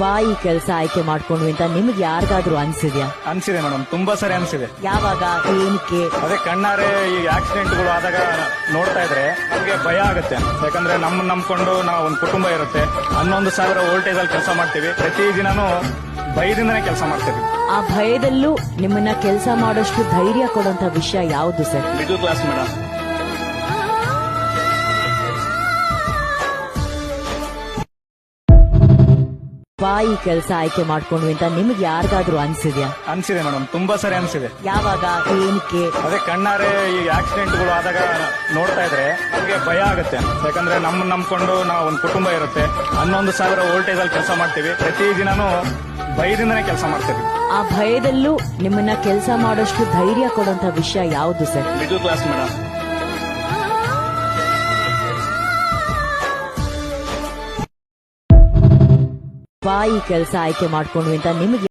ಬಾಯಿ ಕೆಲಸ ಆಯ್ಕೆ ಮಾಡ್ಕೊಂಡ್ವಿ ಅಂತ ನಿಮ್ಗೆ ಯಾರಿಗಾದ್ರೂ ಅನ್ಸಿದ್ಯಾ? ಅನ್ಸಿದೆ ಮೇಡಮ್, ತುಂಬಾ ಸರಿ ಅನ್ಸಿದೆ. ಯಾವಾಗ, ಏನಕ್ಕೆ? ಅದೇ ಕಣ್ಣಾರೆ ಈ ಆಕ್ಸಿಡೆಂಟ್ಗಳು ಆದಾಗ ನೋಡ್ತಾ ಇದ್ರೆ ನಮಗೆ ಭಯ ಆಗುತ್ತೆ. ಯಾಕಂದ್ರೆ ನಮ್ಮನ್ನ ನಂಬ್ಕೊಂಡು ನಾವು ಒಂದು ಕುಟುಂಬ ಇರುತ್ತೆ, 11,000 ವೋಲ್ಟೇಜ್ ಅಲ್ಲಿ ಕೆಲಸ ಮಾಡ್ತೀವಿ. ಪ್ರತಿ ದಿನಾನು ಭಯದಿಂದನೇ ಕೆಲಸ ಮಾಡ್ತೀವಿ. ಆ ಭಯದಲ್ಲೂ ನಿಮ್ಮನ್ನ ಕೆಲಸ ಮಾಡೋಷ್ಟು ಧೈರ್ಯ ಕೊಡುವಂತ ವಿಷಯ ಯಾವುದು ಸರ್? Middle class madam. ಬಾಯಿ ಕೆಲಸ ಆಯ್ಕೆ ಮಾಡ್ಕೊಂಡ್ವಿ ಅಂತ ನಿಮ್ಗೆ ಯಾರಿಗಾದ್ರೂ ಅನ್ಸಿದ್ಯಾ? ಅನ್ಸಿದೆ ಮೇಡಮ್, ತುಂಬಾ ಸರಿ ಅನ್ಸಿದೆ. ಯಾವಾಗ, ಏನಕ್ಕೆ? ಅದೇ ಕಣ್ಣಾರೆ ಈ ಆಕ್ಸಿಡೆಂಟ್ಗಳು ಆದಾಗ ನೋಡ್ತಾ ಇದ್ರೆ ನಮಗೆ ಭಯ ಆಗುತ್ತೆ. ಯಾಕಂದ್ರೆ ನಮ್ಮನ್ನ ನಂಬ್ಕೊಂಡು ನಾವು ಒಂದು ಕುಟುಂಬ ಇರುತ್ತೆ, 11,000 ವೋಲ್ಟೇಜ್ ಅಲ್ಲಿ ಕೆಲಸ ಮಾಡ್ತೀವಿ. ಪ್ರತಿ ದಿನಾನು ಭಯದಿಂದನೇ ಕೆಲಸ ಮಾಡ್ತೀವಿ. ಆ ಭಯದಲ್ಲೂ ನಿಮ್ಮನ್ನ ಕೆಲಸ ಮಾಡೋಷ್ಟು ಧೈರ್ಯ ಕೊಡುವಂತ ವಿಷಯ ಯಾವುದು ಸರ್? Middle class madam. ಬಾಯಿ ಕೆಲಸ ಆಯ್ಕೆ ಮಾಡ್ಕೊಂಡ್ವಿ ಅಂತ ನಿಮ್ಗೆ